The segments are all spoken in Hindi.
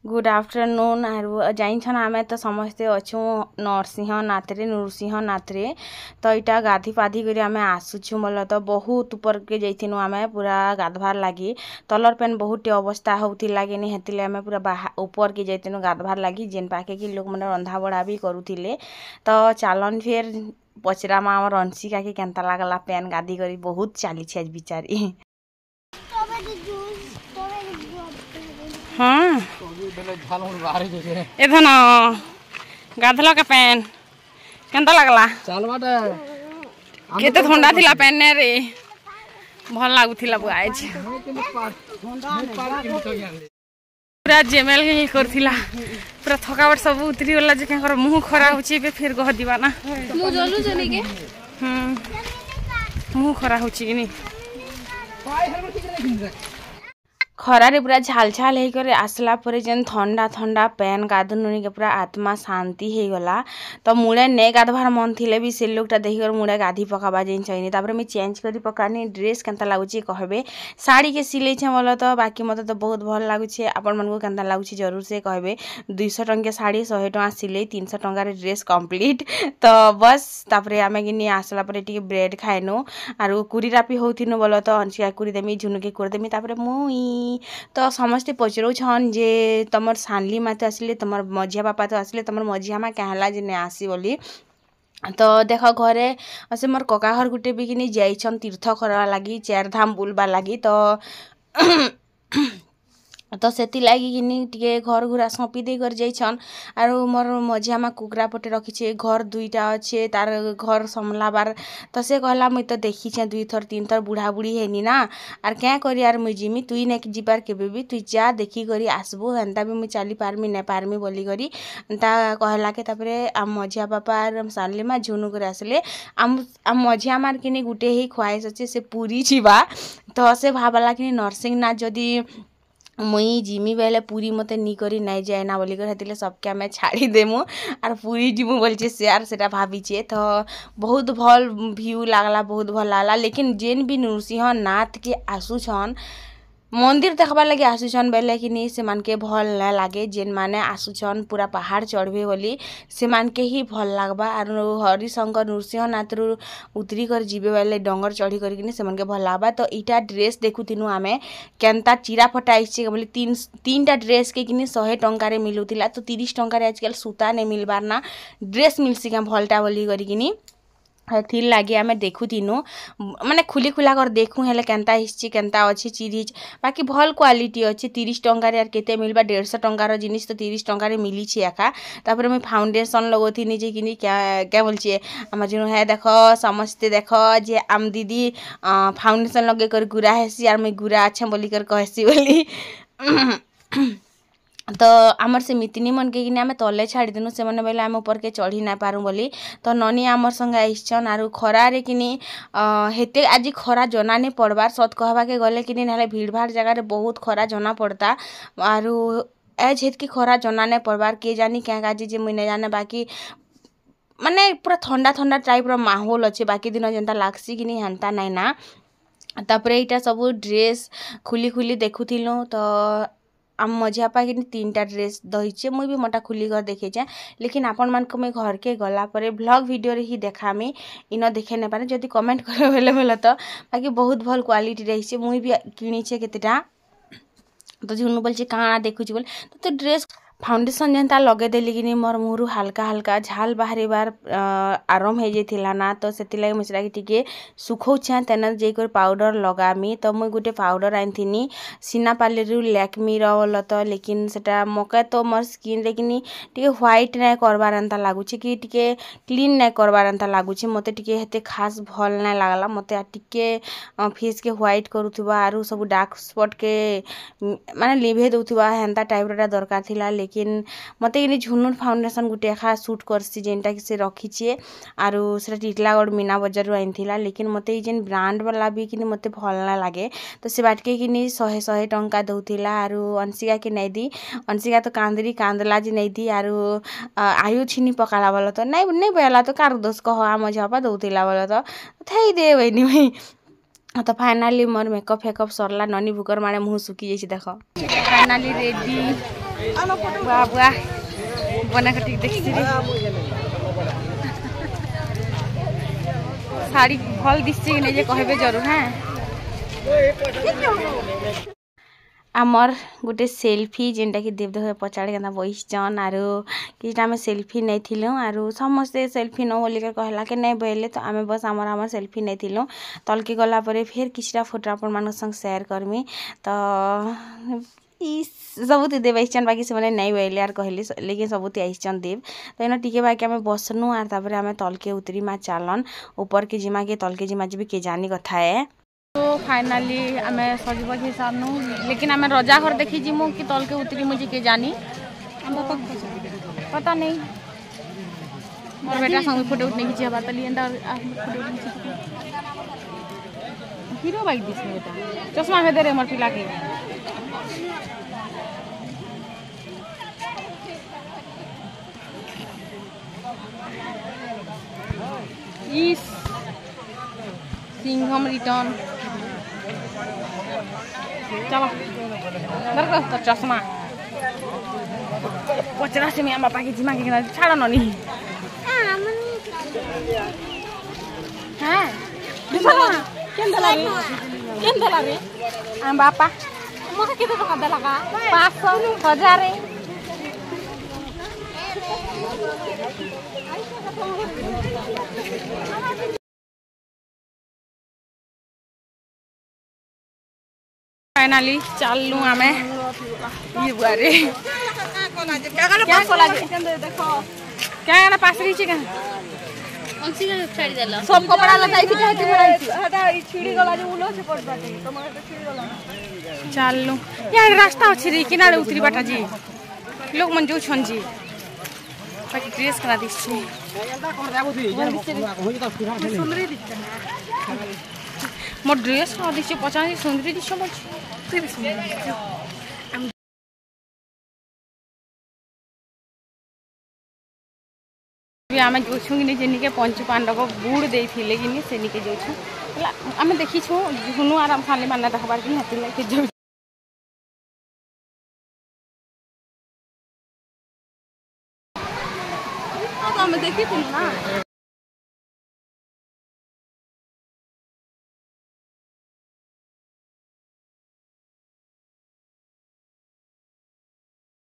गुड आफ्टरनून आर जाइन आमे तो समस्ते अच्छू नरसिंहनाथ रे नृसिंहनाथ रे तो इटा गाधी पाधी करी आमे आसुछु बोल तो बहुत ऊपर के जाइथिनु आमे पूरा गाधवार लगी तलर पेन बहुत अवस्था होतिला कि हेतिले आमे पूरा ऊपर के जाइथिनु गाधवार लगी जेन पाके कि लोक माने रंधा बड़ा भी करूथिले तो चालन फिर पचरा मा हमर अंशिका के केनता लागला पेन गाधी करी बहुत चाली छ आज बिचारी हाँ एधन गाधल का पेन केनता लागला केते ठंडा थिला पेन ने रे भल लागुथिला बुआज पूरा जेमेल के करथिला पूरा थकावट सब उतरी गला जे कर मुंह खरा होची बे फिर गह दिबा ना मुंह जलु जनी के मुंह खरा होची कि खरारे पूरा झाल झाल होकर आसला पर जेन ठंडा ठंडा पेन गाधनुनी के पूरा आत्मा शांति हो गला तो मुड़े ने गाधवार मन थिले भी से लोकटा देखिकर मुड़े गाधी पकाबा जेन चाहिए तापर मैं चेंज करी पकानी ड्रेस केनता लागुची कहबे साड़ी के सिले छे बोल तो बाकी मते तो बहुत भल लागुछे आपण मन को केनता लागुची जरूर से कहबे 200 टंका साड़ी 100 टंका सिले 300 टंका रे ड्रेस कंप्लीट तो बस तापर आमे किनी आसला पर टिके ब्रेड खाइनो आरो कुरी रापी होथिनो बोल तो अंशिका कुरी देमी झुनु के कर देमी तापर मुई तो समस्ते पचरौछन जे तमर सानली माते आसिले तमर मझिया बापा तो आसिले तमर मझिया मा कहला जे ने आसी बोली तो देख घरे से मोर कका घर गुटे भी किनी जाइछन तीर्थ करवा लगी 4 धाम बुलबा लगी तो सेति लागी किनी टिके घर घुरा सपी दे कर जाइछन आरो मोर मझिया मा कुकरा पटे रखिछे घर दुईटा अच्छे तार घर समलाबार तो से कहला मुई तो देखी छे 2 थर 3 थर बुढ़ा बुढ़ी हेनी ना आर क्या करी यार मुई जिमी तुई ने जिबार केबे भी तुई जा देखी करी आसबो हेंता भी मुई चली पारमी ने पारमी बोली करी ता कहला के तापरे आम मझिया बापा आर सानली मा झुनु करे आसले आम मझिया मार किनी गुटे ही ख्वाहिश अच्छे से पूरी छिबा तो से भाबला कि नरसिंहनाथ जदी मुई जिमी बेले पूरी मते नी करी नहीं जाए ना बोली कर हेतिले सबके हमें छाड़ी देमु आर पूरी जिमु बोलछे शेयर सेटा भाबीछे तो बहुत भल व्यू लागला बहुत भल लागला लेकिन जेन भी नृसिंहनाथ के आसुछन मंदिर देखबा लगे आसुछन बेले कि नहीं से मान के भल ना लागे जेन माने आसुछन पूरा पहाड़ चढ़बे बोली से मान के ही भल लागबा आर हरिशंकर नृसिंहनाथ रु उतरी कर जीवे बेले डंगर चढ़ी कर कि से मान के भल लागबा तो इटा ड्रेस देखुथिनु आमे केनता चिरा फटा आइछे बोली तीनटा ड्रेस के किनी 100 टंका रे मिलुतिला तो 30 टंका रे आजकल सूता ने मिलबार ना ड्रेस मिलसी के भलटा बोली करी किनी थिर लगे आमे देखुथिनु माने खुली खुला कर देखु हेले केनता हिस्ची केनता अच्छी चीज बाकी भल क्वालिटी अच्छी 30 टंका रे यार केते मिलबा 150 टंका रो जिनिस तो 30 टंका रे मिली छी एका तापर मैं फाउंडेशन लगोथिनी जे किनी क्या बोलछे हमर जनो है देखो समझते देखो जे आम दीदी फाउंडेशन लगे कर गुरा हेसी यार मैं गुरा अच्छा बोली कर कहसी बोली तो आमर से मितिनी मन के किने आमे तले छाड़ी देनु से माने बेले आमे ऊपर के चढ़ी ना पारू बोली तो ननी आमर संगे आइछन आरु खरा रे किनी हेते आज खरा जना ने पड़बार सत कहबा के गले किनी नाले भीड़ भाड़ जगह रे बहुत खरा जना पड़ता आरु एज हेत की खरा जना ने पड़बार के जानी क्या काजी जे मुई ने जाने बाकी माने पूरा ठंडा ठंडा टाइप रो माहौल अच्छे बाकी दिन जेंता लागसी किनी हेंता नै ना तापरे इटा सब ड्रेस खुली खुली देखुथिलु तो आम मझिया पा कि 3टा ड्रेस दहीचे मुई भी मोटा खुली कर देखे जाए लेकिन आपण मान को मैं घर के गला पर ब्लॉग वीडियो रे ही देखामी इन देखे न पारे जदि कमेंट करे बेले तो बाकी बहुत भल क्वालिटी रही मुई भी किनी छे केतेटा तो झुनु बोलछे कहाँ देखुची बोल तो ड्रेस फाउंडेशन जेनता लगे देली कि मोर मुहरु हल्का हल्का झाल बाहरी बार आराम हो जाइथिला ना तो सेति लागि मसरा कि टिके सुखौ छा तेना जे कर पाउडर लगामी तो मुई गुटे पाउडर आइथिनी सिनापाली रु लैक्मी रो तो लेकिन सेटा मके तो मोर स्किन रे किनी टिके व्हाइट नै करबार अंता लागुची कि टिके क्लीन नै करबार अंता लागुची मते टिके हेते खास भल नै लागला मते टिके फेस के व्हाइट करूथबा आरु सब डार्क स्पॉट के माने लिभे दउथबा हेंता टाइप रा दरकार थिला लेकिन मते इनी झुनुर फाउंडेशन गुटे खा शूट करसी जेनटा कि से रखीछे आरु सेटा टिटलागढ़ मीना बजार रु आइनथिला लेकिन मते जेन ब्रांड वाला भी किनी मते भल ना लागे तो से बाटके किनी 100 टंका दउथिला आरु अंशिका के नै दी अंशिका तो कांदरी कांदला जे नै दी आरु आयु छिनी पकाला बोल तो नै बेला तो कार दोष कह आ मझपा दउथिला बोल तो थई दे वैनी भाई तो फाइनाली मोर मेकअप फेकअप सरला ननी भुकर माने मुह सुखी जाइछि देखो फाइनाली रेडी बुआ बुआ बना के ठीक देखी साड़ी भल दिशे कि नहीं कहबे जरूर हैं आमर गोटे सेल्फी जेनटा कि देवदेव पचाड़े के बहिचन आरो कि आम सेल्फी नहीं थिलु आरो समस्ते सेल्फी न बोलिक कहला कि नहीं बोले तो आम बस आमर सेल्फी नहीं थिलु तलके गला परे फिर किछटा फोटो आपण मान संग शेयर करमी तो सबुति देव आइछन बाकी से नहीं बोले यार कहली लेकिन सबुति आइछन देव तो इन टिके बाकी आम बसनु आर तापर आम तलके उतरी मा चालन ऊपर के जिमा के तलके जिमा जी के जानी कथा है तो फाइनाली आम सजबग हिसाबनु लेकिन आम रजा घर देखी जिमु कि तल के उतरी मुझे के जानी पता नहीं मोर बेटा संग फोटो उठने की हवा तली फोटो हीरो बाइक दिस बेटा चश्मा में दे रे मोर पिला के इस सिंघम रिटर्न चलो दरको तो चश्मा पचरा से मैं बापा की जिमा के छाड़ा ननी हैं केन दला रे हम बापा मोके केते टका दला का 500 1000 फाइनली चलू आम ये बुआरे क्या कोला देखो क्या ना पास रही छी क्या सब कपड़ा लता इति कहती बनाई हटा ई छिड़ी गला जो उलो से पड़ बाटे तमर तो छिड़ी गला चलू यार रास्ता अछि रे किनारे उतरी बाटा जी लोग मन जो छन जी बाकी ड्रेस करा दिस छी सुंदरी दिखता मोर ड्रेस करा दिस छी पचास सुंदरी दिस मोर आम जो जेनिके पंच पांडव गुड़ दे से निके जो आम देखी झुनु आराम खाली माना देखबार कि हाथी आम देखी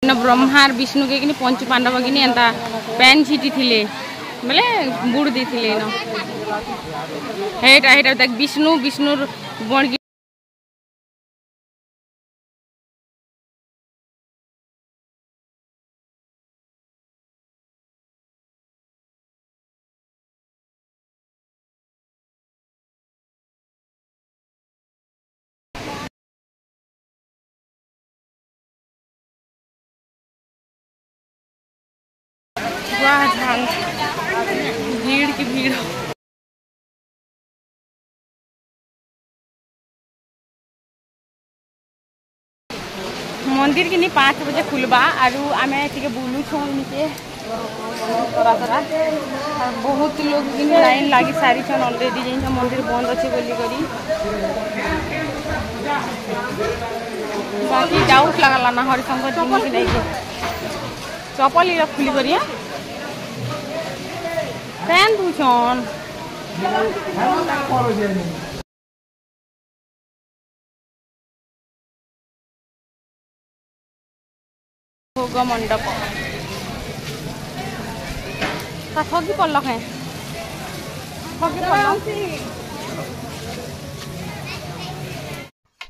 ना ब्रह्मार विष्णु के कि पंच पांडव कि एंता पैन छिटी थिले बोले बुड़ दी थिले न हेटा हेटा तक विष्णु विष्णु बण भीड़ की भीड़ मंदिर कि 5 बजे खुलबा आरु आम टे बुलू छो नीचे तरा तरा बहुत लोग लाइन लगी सारी छन ऑलरेडी जे मंदिर बंद अच्छे बोली करी बाकी डाउट लगला ना हरिशंकर जी की नहीं चपल खुली करी फैन दूछन भोग मंडप ठगी पड़ल है ठगी पड़ल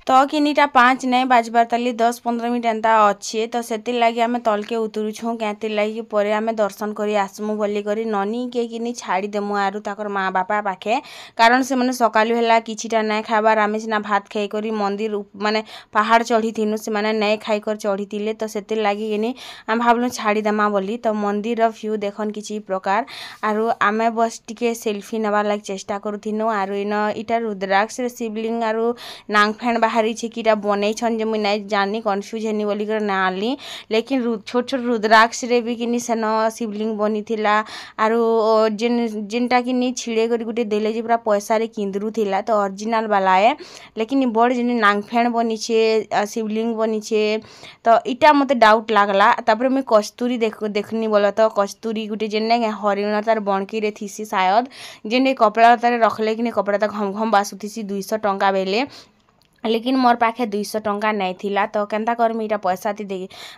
तो किनिटा 5 नहीं बाजबार ताली 10-15 मिनट एंता अच्छे तो से लगी आम तलके उतरुछूँ क्या लगी पर आम दर्शन कर आसमु बोली करी ननी के किनी छाड़ी देमु आरु ताकर माँ बापा पाखे कारण से मैंने सकालू है किछिटा नहीं खाबार आम सीना भात खाई करी मंदिर माने पहाड़ चढ़ी थीनु से मैंने नहीं खाई कर चढ़ी थिले तो से लगी किनी आम भावलु छाड़ी देमा बोली तो मंदिर व्यू देखन किछि प्रकार आरु आम बस टिके सेल्फी नबार लगी चेष्टा करूँ आरु इन इटा रुद्राक्ष शिवलिंग आरु नांगफेण बाहरी छे कि बनै छन जे मुई नहीं जानी कन्फ्यूज हेनी बोली कर ना आनली लेकिन छोट छोट रुद्राक्ष रे भी किनी सेन शिवलिंग बनी थिला आरो जिनटा किनी छिड़े कर गुटे देले जे पूरा पैसा रे किंदरू थिला तो ओरिजिनल वाला है लेकिन बड़ जिन नांगफेण बनी छे शिवलिंग बनी छे तो इटा मते डाउट लागला तापर मुई कस्तूरी देखनी बोला तो कस्तूरी गुटे जेने हरिण तार बणकी रे थीसी शायद जेने कपड़ा तारे रखले कि कपड़ा तक घम घम बासुथीसी 200 टंका बेले लेकिन मोर पाखे 200 टंका नहीं थिला तो केनता करमी इटा पैसा ती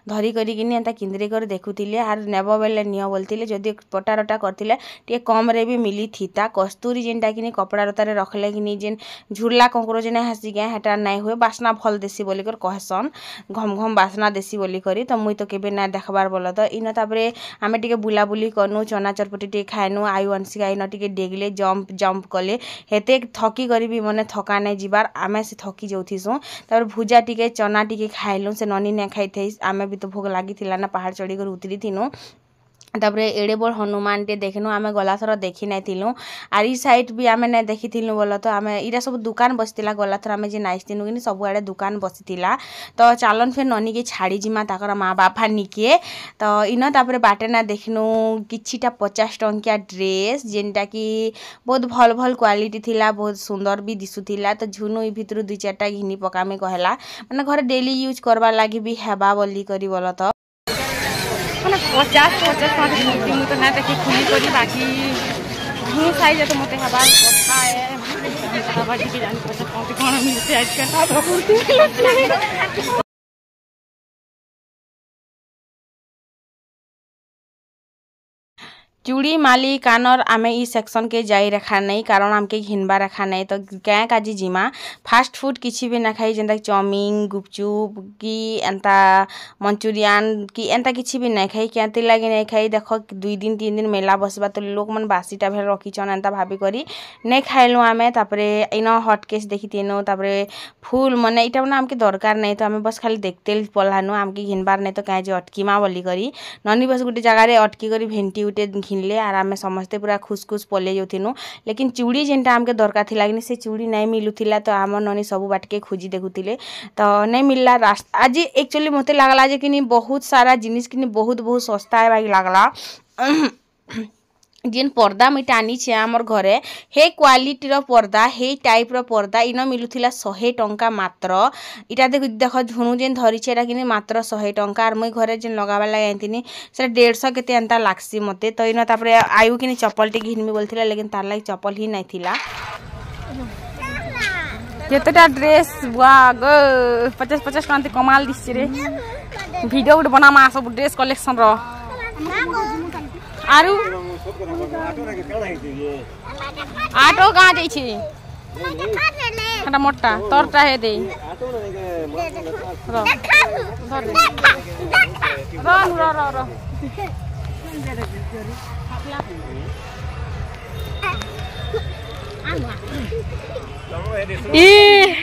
धरी करी किनी एंता किंद्री कर देखुतिले आर नेबो बेले नियो बोलतिले जदी पटा रटा करतिले टे कम रे भी मिली थीता कस्तूरी जेनटा किनी कपड़ा रतारे रखले किनी जेन झुरला कंकरो जेने हसी गए हेटा नहीं हुए बासना फल देसी बोली कर कहसन घम घम बासना देसी बोली करी तो मुई तो केबे ना देखबार बोल तो इन तापरे आमे टिके बुला बुली करनु चना चरपटी टे खाइनु आयु अंशिका इन टिके डेगले जंप कले हेते थकी करी भी मने थका नहीं जिबार आमे से थकी जोथिसु तापर भुजा टिके चना टिके खाइलु से ननी ने खाई थई आमे भी तो भोग लागी थिला ना पहाड़ चढ़ी कर उतरी थिनु तापरे एड़े बड़ हनुमान टे देखनु आमे गला थर देखी नहीं थिलु आर ई साइड भी आमे नहीं देखी थिलु बोल तो आमे इरा सब दुकान बसितिला गला थर आमे जे नाइस थिनु कि सब आड़े दुकान बसितिला तो चालन फिर ननी के छाड़ी जिमा ताकर माँ बापा निके तो इन तापरे बाटे ना देखनु किछिटा 50 टंकिया ड्रेस जेनटा कि बहुत भल भल क्वालिटी थिला बहुत सुंदर भी दिसुथिला तो झुनु ई भितरु 2-4टा घिनी पकामे कहला माने घर डेली यूज करबा लागि भी हेबा बोली करी बोल तो 50 मुझे तो ना देखी खुली करी बाकी घू साइज तो मते हबार कथा है हबार की जान पता कौन मिलते आज का चूड़ी माली कानर आमे ई सेक्शन के जाई रखा नहीं कारण आमके घिनबा रखा नहीं तो क्या काजी जिमा फास्ट फूड किसी भी ना खाई जेंता चाउमिन गुपचुप कि एंता मंचूरियन कि एंता किसी भी नहीं खाई क्या लगे नहीं खाई देख 2 दिन 3 दिन मेला बसबा तो लोक मन बासीटा भेल रखीछन एंता भाभी करी नहीं खाइलु आमे तापरे इन हट केस देखी तेनो तापरे फूल मने इटा ना आमके दरकार नहीं तो आमे बस खाली देखते पलानु आमके घिनबार नहीं तो क्या जे अटकीमा बोली करी ननी बस गुटे जगह रे अटकी करी भेंटी गुटे घिनले आर आमे समस्ते पूरा खुश खुश पले जाउथिनु लेकिन चूड़ी जेनटा आमके दरकार थिला कि से चूड़ी नहीं मिलुथिला तो आम ननी सब बाटके खोजी देखुथिले तो नहीं मिलला रास्ता आज एक्चुअली मते लागला जे कि बहुत सारा जिनिस कि बहुत बहुत सस्ता है भाई लागला जेन पर्दा मुई टानी छे आमर घरे हे क्वालिटी रो पर्दा हे टाइप रो पर्दा इन मिलुथिला 100 टंका मात्र इटा देख झुणु जेन धरी छे एटा किनी मात्र 100 टंका आर मुई घरे जेन लगाबा लागि आंतिनी से 150 केते एंता लागसी मते तो इन तापरे आयु किनी चप्पल टे घिनमी बोलथिला लेकिन तार लागि चप्पल ही नहीं थिला केतेटा ड्रेस वाग 50 कांति कमाल दिसि रे वीडियो गुड बनामा सब ड्रेस कलेक्शन रो आरु आटो कहाँ जाइ छी हटा मोटा तोरटा हे दे रो ई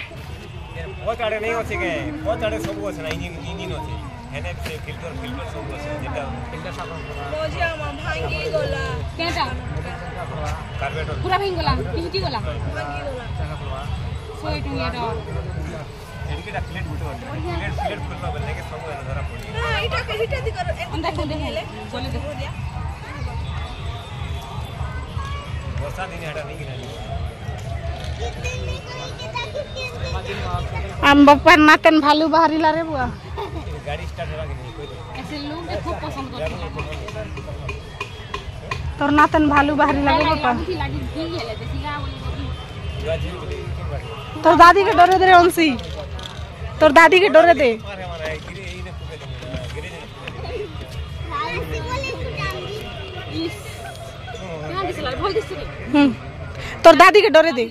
बहुत आड़े नहीं होचे के बहुत आड़े सब होचे ना इंजिन होचे हेने से फिल्टर सब होचे जेटा फिल्टर साफ रोजिया मा भांगी गोला केटा कार्बेटर पूरा भांगी गोला किती गोला भांगी गोला सोई टुंगिया तो एडिकेटा प्लेट गुटो प्लेट फुलबा बने के सब धरा पड़ी हां इटा दी करो अंदर खोल देले बोले देखो दिया वर्षा दिन हटा नहीं गिरा हम बप्पर नातन भालू बाहरीला रे बुआ गाड़ी स्टार्ट होला कि नहीं कोई ऐसे लोग खूब पसंद करते तोर नातन भालू बाहरी लगे बप्पा तोर दादी के डरे दे अंशी तोर दादी के डरे दे तोर दादी के डरे दे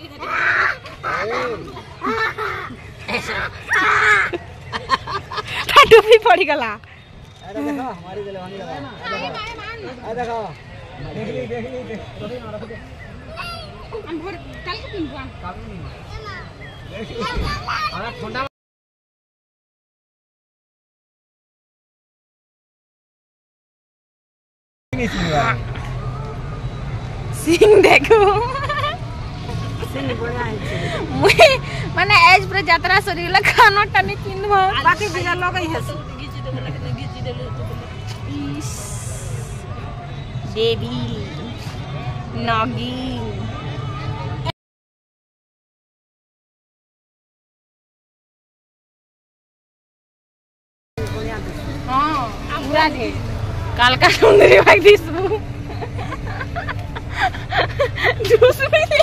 टोपी पड़ी गला अरे देखो हमारी गले वाली लगा देखो देख ली टोपी ना रख दे हम भर कल के पिनवा काबू नहीं अरे ठंडा नहीं सिंह देखो सिंह बढ़िया है माने एज पर यात्रा सरीला खाना टानी किनब बाकी बिना लगई हस देवी नागी हाँ पूरा ढेर कालका सुंदरी भाई दिसबू जूस में दे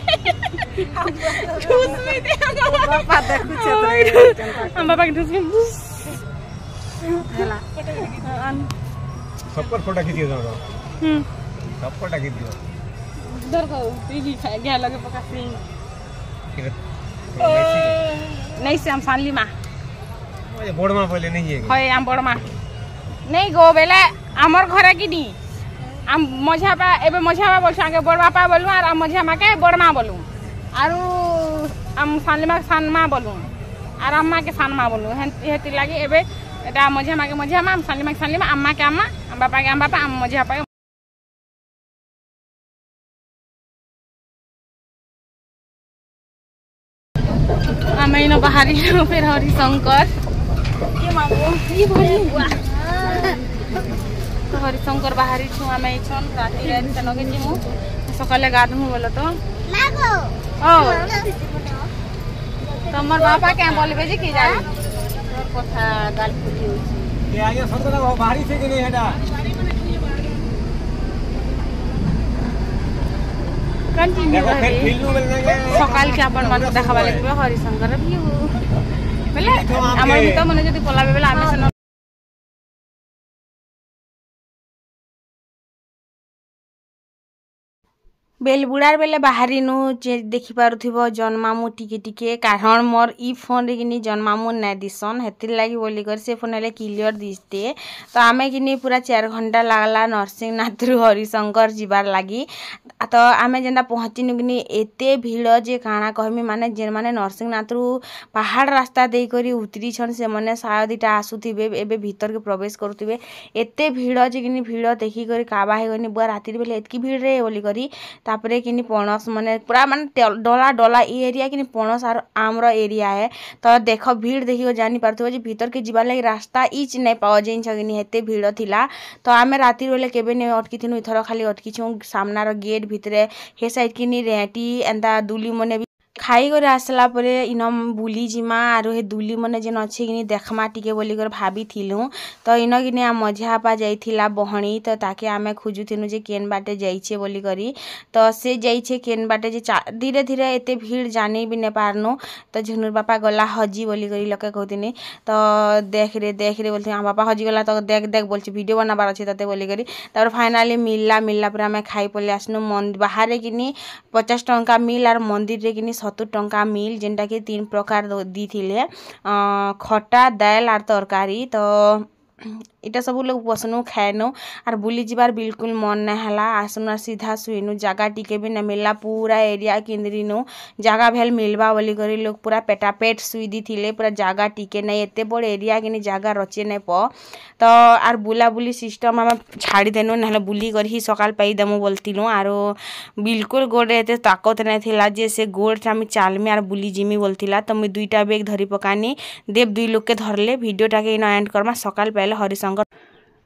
बापा देखु छे हम बाबा के जूस में हला सबको फोटो खींच दियो सब फोटो खींच दियो इधर को टीवी खाए गया लगे पका सिंह फिर नहीं से हम सानली मां ओए बोडमा बोले नहीं है होय हम बड़मा नहीं गो बेले हमर घरे की नी हम मझापा एबे मझापा बोल संगे बड़बापा बोलू और हम मझामा के बड़मा बोलू आरो हम सानलीमा सानमा बोलू और अम्मा के सानमा बोलू हेती लागी एबे एटा मझामा के मझामा हम सानलीमा के सानलीमा अम्मा के अम्मा हम बापा के हम बापा हम मझापा आमे इन बाहरी फिर हरिशंकर के मागो ई भली बुआ तो हरिशंकर बाहरी छु आमे छन राती रे तनगे जिमु सकाले गाधमु बोलो तो लागो ओ तमर बापा के बोलबे जे की जाई तोर कथा गाल फुटी होई ये आगे सतरा बाहरी से कि नहीं हेडा कंटिन्यू देखो फिर फिल्म मिलने सकाल के अपन मन देखाबा लगबे हरिशंकर व्यू बोले हमर तो मने जदी पलाबे बेला आमे से बेलबुड़ार बेले बाहरी नु जे देखि पारुथिबो जन्मामु टिके टिके कारण मोर ई फोन रे किनी जन्मामु नै दिसन हेतिर लागी बोली कर से फोन ले क्लियर दिसते तो आमे किनी पूरा 4 घंटा लागला नरसिंहनाथ रु हरिशंकर जिबार लागी तो आमे जेंदा पहुंचिनु किनी एते भीड़ जे काना कहमी माने जे माने नरसिंहनाथ रु पहाड़ रास्ता देई करी उतरी छन से माने शायद इटा आसुथिबे एबे भीतर के प्रवेश करथिबे एते भीड़ जे किनी भीड़ देखि करी काबा हे गनी बुआ राती बेले एतकी भीड़ रे बोली करी तापरे किनी पणस माने पूरा माने डला डला ई एरिया किनी पणस आर आमर एरिया है तो देख भीड़ देखियो जानी पारथो जे भीतर के जिबा लागि रास्ता इच नै पाओ जेन छगिनी हेते भीड़ थिला तो आमे राती रोले केबे नै अटकी थिनु इथर खाली अटकी छु सामनार गेट भितरे हे साइड किनी रेटी एंता दुली मने खाई करे आसला परे इनम बुली जिमा आरो हे दुली मने जेन अछि किनी देखमा टिके बोली कर भाबी थिलु तो इन किनी आ मझापा जाइथिला बहणी तो ताके आमे खोजुथिनु जे केन बाटे जाइछे बोली करी तो से जाइछे केन बाटे जे धीरे धीरे एते भीड़ जानी भी ने पारनु तो झुनुर बापा गला हजी बोली करी लके कहतिनी तो देख रे बोलथि हम बापा हजी गला तो देख देख बोलछि वीडियो बनाबार अछि तते बोली करी तापर फाइनली मिलला पर आमे खाई पले आसनु बाहर किनी 50 टंका मिल आर मंदिर रे किनी 70 टंका मिल जेनटा कि 3 प्रकार दी थिले खट्टा दाल आर तरकारी तो इटा सब लोग बसनु खाएनु आर बुली जिबार बिल्कुल मन ना हला आसनु सीधा सुइनु जगह टिके भी ना मिलला पूरा एरिया केंद्रीनु जगह भेल मिलबा बोली करी लोग पूरा पेटापेट सुई दी थिले पूरा जगह टिके नै एते बड़ एरिया किनी जगह रचे नै प तो आर बुला बुली सिस्टम हम छाड़ी देनु नहले बुली कर ही सकाल पाई देमु बोलतिनु आरो बिल्कुल गोड़े एते ताकत नै थिला जे से गोड़ हम चालमी आर बुली जिमी बोलतिला तो मैं दुईटा बैग धरी पकानी देव दुई लोग के धरले वीडियो टाके इन एंड करमा सकाल पहले हरिशंकर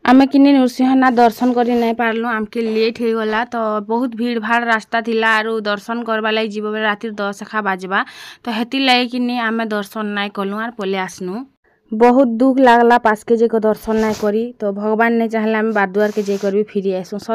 आमे किनी नृसिंहनाथ दर्शन करी नहीं पारलु आमके लेट हो गला तो बहुत भीड़ भाड़ रास्ता थिला आरो दर्शन करबा लाई जीव बेले राति 10 बाजबा तो हेति लाई किनी आमे दर्शन नाय कलु आर पले आसनु बहुत दुख लागला पास के जे को दर्शन नाय करी तो भगवान ने चाहले आमे बारदुआर के जे करबी फिरी आसु।